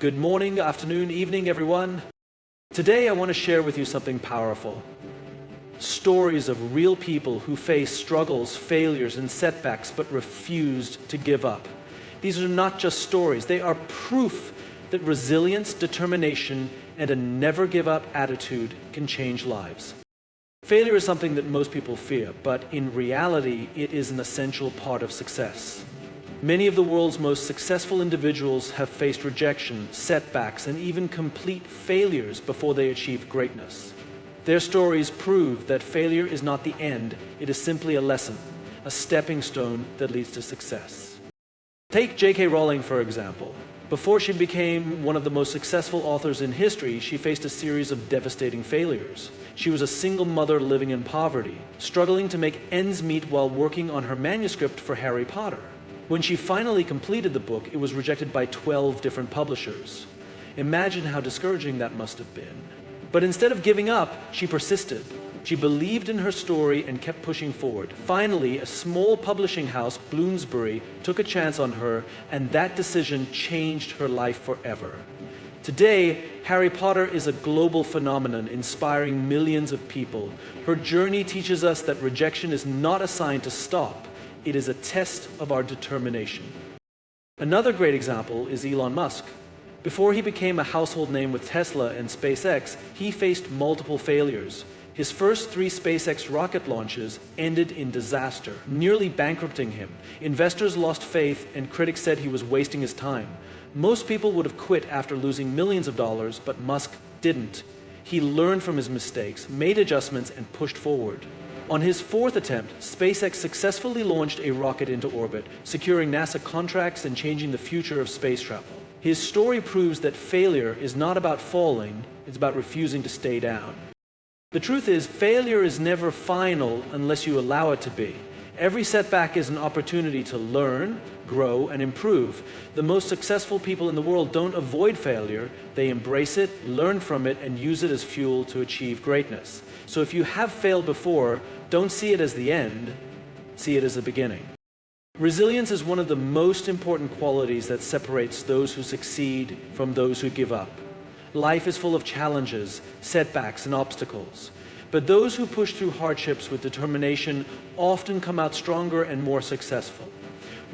Good morning, afternoon, evening, everyone. Today I want to share with you something powerful. Stories of real people who faced struggles, failures, and setbacks but refused to give up. These are not just stories, they are proof that resilience, determination, and a never give up attitude can change lives. Failure is something that most people fear, but in reality, it is an essential part of success. Many of the world's most successful individuals have faced rejection, setbacks, and even complete failures before they achieved greatness. Their stories prove that failure is not the end, it is simply a lesson, a stepping stone that leads to success. Take J.K. Rowling, for example. Before she became one of the most successful authors in history, she faced a series of devastating failures. She was a single mother living in poverty, struggling to make ends meet while working on her manuscript for Harry Potter. When she finally completed the book, it was rejected by 12 different publishers. Imagine how discouraging that must have been. But instead of giving up, she persisted. She believed in her story and kept pushing forward. Finally, a small publishing house, Bloomsbury, took a chance on her, and that decision changed her life forever. Today, Harry Potter is a global phenomenon, inspiring millions of people. Her journey teaches us that rejection is not a sign to stop. It is a test of our determination. Another great example is Elon Musk. Before he became a household name with Tesla and SpaceX, he faced multiple failures. His first 3 SpaceX rocket launches ended in disaster, nearly bankrupting him. Investors lost faith, and critics said he was wasting his time. Most people would have quit after losing millions of dollars, but Musk didn't. He learned from his mistakes, made adjustments, and pushed forward. On his 4th attempt, SpaceX successfully launched a rocket into orbit, securing NASA contracts and changing the future of space travel. His story proves that failure is not about falling, it's about refusing to stay down. The truth is, failure is never final unless you allow it to be. Every setback is an opportunity to learn, grow, and improve. The most successful people in the world don't avoid failure, they embrace it, learn from it, and use it as fuel to achieve greatness. So if you have failed before, don't see it as the end, see it as the beginning. Resilience is one of the most important qualities that separates those who succeed from those who give up. Life is full of challenges, setbacks, and obstacles. But those who push through hardships with determination often come out stronger and more successful.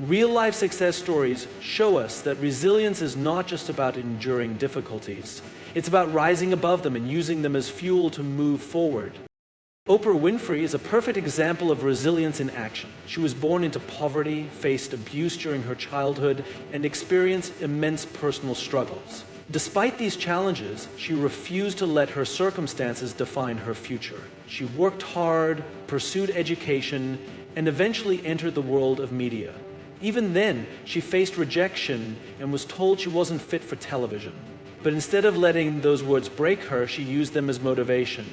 Real-life success stories show us that resilience is not just about enduring difficulties. It's about rising above them and using them as fuel to move forward. Oprah Winfrey is a perfect example of resilience in action. She was born into poverty, faced abuse during her childhood, and experienced immense personal struggles. Despite these challenges, she refused to let her circumstances define her future. She worked hard, pursued education, and eventually entered the world of media. Even then, she faced rejection and was told she wasn't fit for television. But instead of letting those words break her, she used them as motivation.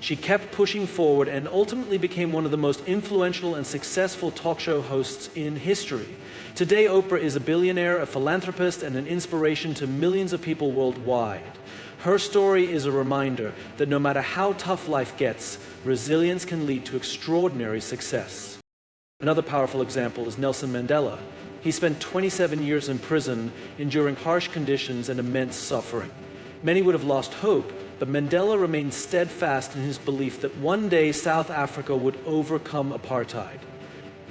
She kept pushing forward and ultimately became one of the most influential and successful talk show hosts in history. Today, Oprah is a billionaire, a philanthropist, and an inspiration to millions of people worldwide. Her story is a reminder that no matter how tough life gets, resilience can lead to extraordinary success. Another powerful example is Nelson Mandela. He spent 27 years in prison, enduring harsh conditions and immense suffering. Many would have lost hope, but Mandela remained steadfast in his belief that one day South Africa would overcome apartheid.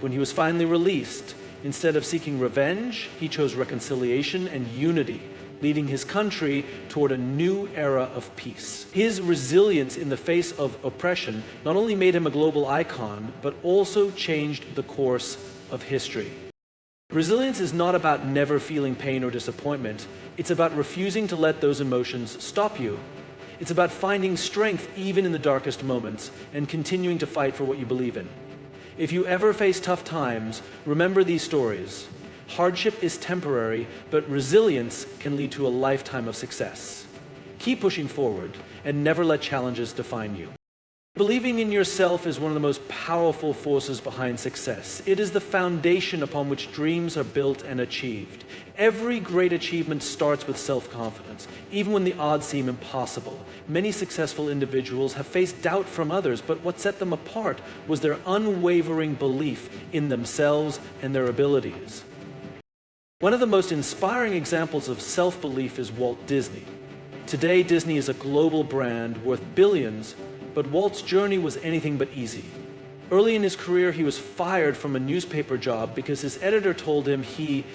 When he was finally released, instead of seeking revenge, he chose reconciliation and unity, leading his country toward a new era of peace. His resilience in the face of oppression not only made him a global icon, but also changed the course of history. Resilience is not about never feeling pain or disappointment. It's about refusing to let those emotions stop you. It's about finding strength even in the darkest moments and continuing to fight for what you believe in. If you ever face tough times, remember these stories. Hardship is temporary, but resilience can lead to a lifetime of success. Keep pushing forward and never let challenges define you. Believing in yourself is one of the most powerful forces behind success. It is the foundation upon which dreams are built and achieved. Every great achievement starts with self-confidence, even when the odds seem impossible. Many successful individuals have faced doubt from others, but what set them apart was their unwavering belief in themselves and their abilities. One of the most inspiring examples of self-belief is Walt Disney. Today, Disney is a global brand worth billions, but Walt's journey was anything but easy. Early in his career, he was fired from a newspaper job because his editor told him he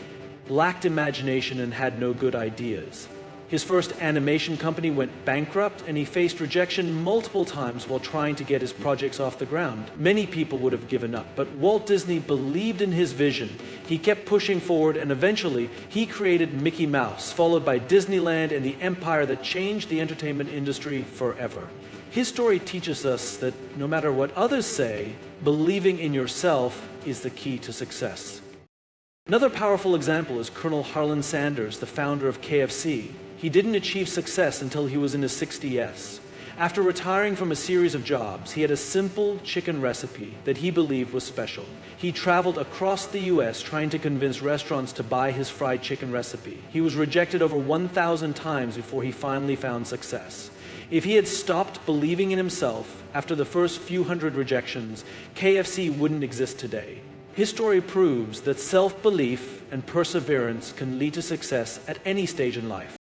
lacked imagination and had no good ideas. His first animation company went bankrupt, and he faced rejection multiple times while trying to get his projects off the ground. Many people would have given up, but Walt Disney believed in his vision. He kept pushing forward, and eventually he created Mickey Mouse, followed by Disneyland and the empire that changed the entertainment industry forever. His story teaches us that no matter what others say, believing in yourself is the key to success. Another powerful example is Colonel Harlan Sanders, the founder of KFC. He didn't achieve success until he was in his 60s. After retiring from a series of jobs, he had a simple chicken recipe that he believed was special. He traveled across the US trying to convince restaurants to buy his fried chicken recipe. He was rejected over 1,000 times before he finally found success. If he had stopped believing in himself after the first few hundred rejections, KFC wouldn't exist today. His story proves that self-belief and perseverance can lead to success at any stage in life.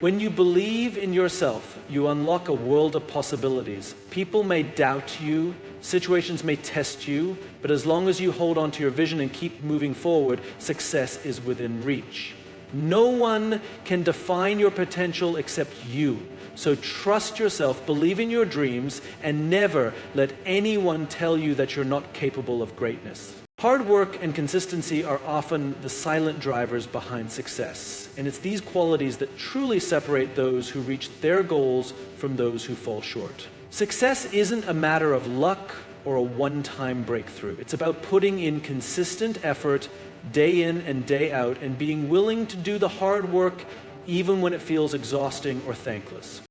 When you believe in yourself, you unlock a world of possibilities. People may doubt you, situations may test you, but as long as you hold on to your vision and keep moving forward, success is within reach. No one can define your potential except you. So trust yourself, believe in your dreams, and never let anyone tell you that you're not capable of greatness. Hard work and consistency are often the silent drivers behind success, and it's these qualities that truly separate those who reach their goals from those who fall short. Success isn't a matter of luck or a one-time breakthrough. It's about putting in consistent effort day in and day out and being willing to do the hard work even when it feels exhausting or thankless.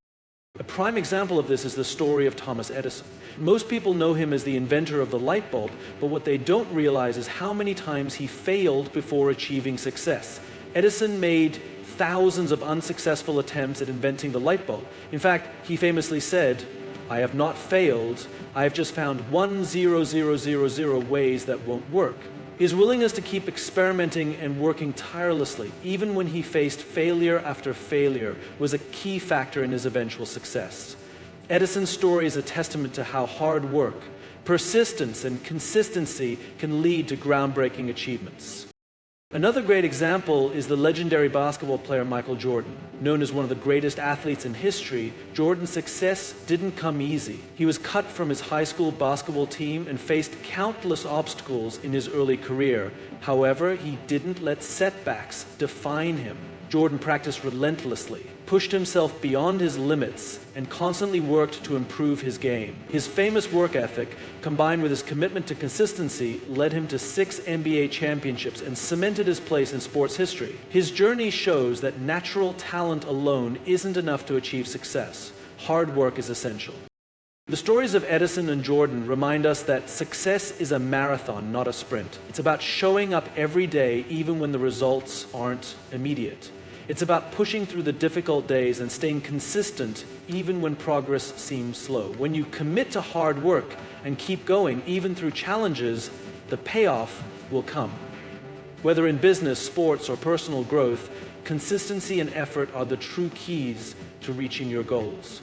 A prime example of this is the story of Thomas Edison. Most people know him as the inventor of the light bulb, but what they don't realize is how many times he failed before achieving success. Edison made thousands of unsuccessful attempts at inventing the light bulb. In fact, he famously said, "I have not failed, I have just found 1,000 ways that won't work." His willingness to keep experimenting and working tirelessly, even when he faced failure after failure, was a key factor in his eventual success. Edison's story is a testament to how hard work, persistence, and consistency can lead to groundbreaking achievements. Another great example is the legendary basketball player Michael Jordan. Known as one of the greatest athletes in history, Jordan's success didn't come easy. He was cut from his high school basketball team and faced countless obstacles in his early career. However, he didn't let setbacks define him. Jordan practiced relentlessly, pushed himself beyond his limits, and constantly worked to improve his game. His famous work ethic, combined with his commitment to consistency, led him to 6 NBA championships and cemented his place in sports history. His journey shows that natural talent alone isn't enough to achieve success. Hard work is essential. The stories of Edison and Jordan remind us that success is a marathon, not a sprint. It's about showing up every day, even when the results aren't immediate. It's about pushing through the difficult days and staying consistent, even when progress seems slow. When you commit to hard work and keep going, even through challenges, the payoff will come. Whether in business, sports, or personal growth, consistency and effort are the true keys to reaching your goals.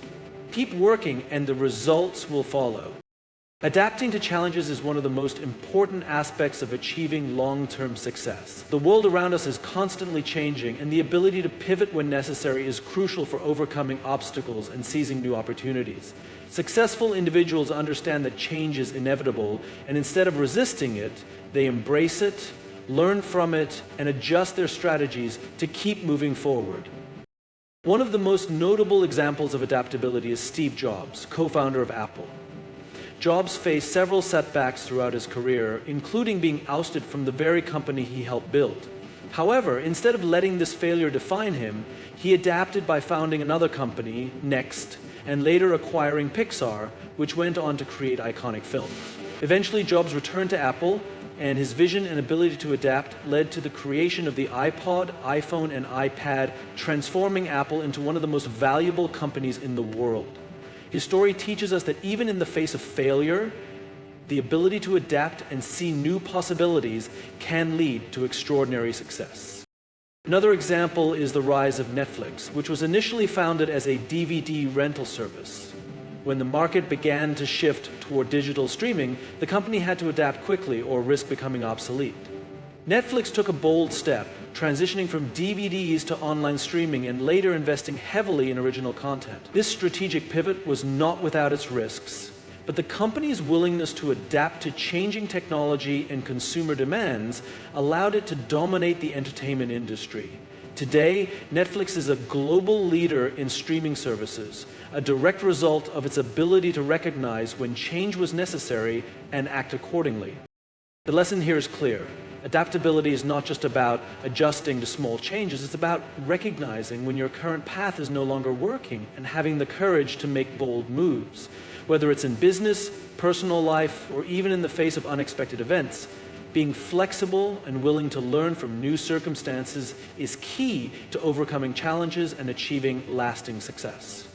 Keep working and the results will follow. Adapting to challenges is one of the most important aspects of achieving long-term success. The world around us is constantly changing, and the ability to pivot when necessary is crucial for overcoming obstacles and seizing new opportunities. Successful individuals understand that change is inevitable, and instead of resisting it, they embrace it, learn from it, and adjust their strategies to keep moving forward. One of the most notable examples of adaptability is Steve Jobs, co-founder of Apple. Jobs faced several setbacks throughout his career, including being ousted from the very company he helped build. However, instead of letting this failure define him, he adapted by founding another company, Next, and later acquiring Pixar, which went on to create iconic films. Eventually, Jobs returned to Apple, and his vision and ability to adapt led to the creation of the iPod, iPhone, and iPad, transforming Apple into one of the most valuable companies in the world. His story teaches us that even in the face of failure, the ability to adapt and see new possibilities can lead to extraordinary success. Another example is the rise of Netflix, which was initially founded as a DVD rental service. When the market began to shift toward digital streaming, the company had to adapt quickly or risk becoming obsolete. Netflix took a bold step, transitioning from DVDs to online streaming and later investing heavily in original content. This strategic pivot was not without its risks, but the company's willingness to adapt to changing technology and consumer demands allowed it to dominate the entertainment industry. Today, Netflix is a global leader in streaming services, a direct result of its ability to recognize when change was necessary and act accordingly. The lesson here is clear. Adaptability is not just about adjusting to small changes, it's about recognizing when your current path is no longer working and having the courage to make bold moves. Whether it's in business, personal life, or even in the face of unexpected events, being flexible and willing to learn from new circumstances is key to overcoming challenges and achieving lasting success.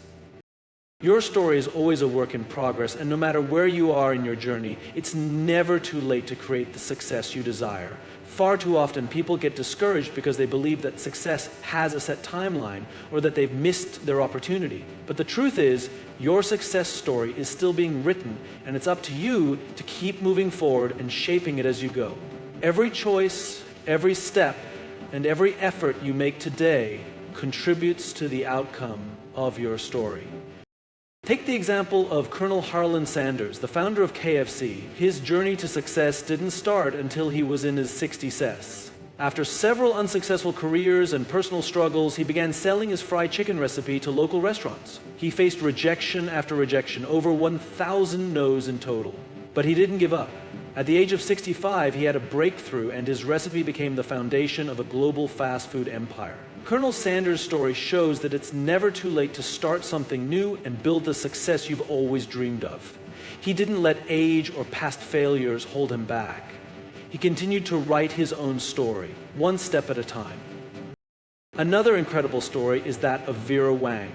Your story is always a work in progress, and no matter where you are in your journey, it's never too late to create the success you desire. Far too often, people get discouraged because they believe that success has a set timeline or that they've missed their opportunity. But the truth is, your success story is still being written, and it's up to you to keep moving forward and shaping it as you go. Every choice, every step, and every effort you make today contributes to the outcome of your story. Take the example of Colonel Harlan Sanders, the founder of KFC. His journey to success didn't start until he was in his 60s. After several unsuccessful careers and personal struggles, he began selling his fried chicken recipe to local restaurants. He faced rejection after rejection, over 1,000 no's in total. But he didn't give up. At the age of 65, he had a breakthrough, and his recipe became the foundation of a global fast food empire. Colonel Sanders' story shows that it's never too late to start something new and build the success you've always dreamed of. He didn't let age or past failures hold him back. He continued to write his own story, one step at a time. Another incredible story is that of Vera Wang.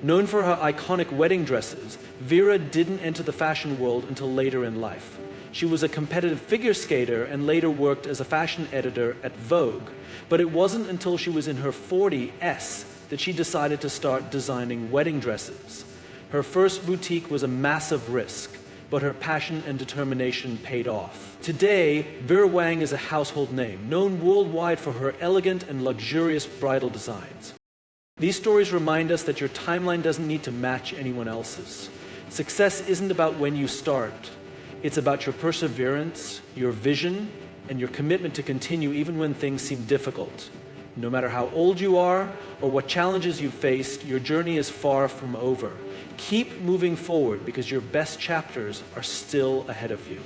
Known for her iconic wedding dresses, Vera didn't enter the fashion world until later in life. She was a competitive figure skater and later worked as a fashion editor at Vogue. But it wasn't until she was in her 40s that she decided to start designing wedding dresses. Her first boutique was a massive risk, but her passion and determination paid off. Today, Vera Wang is a household name, known worldwide for her elegant and luxurious bridal designs. These stories remind us that your timeline doesn't need to match anyone else's. Success isn't about when you start. It's about your perseverance, your vision, and your commitment to continue even when things seem difficult. No matter how old you are or what challenges you've faced, your journey is far from over. Keep moving forward because your best chapters are still ahead of you.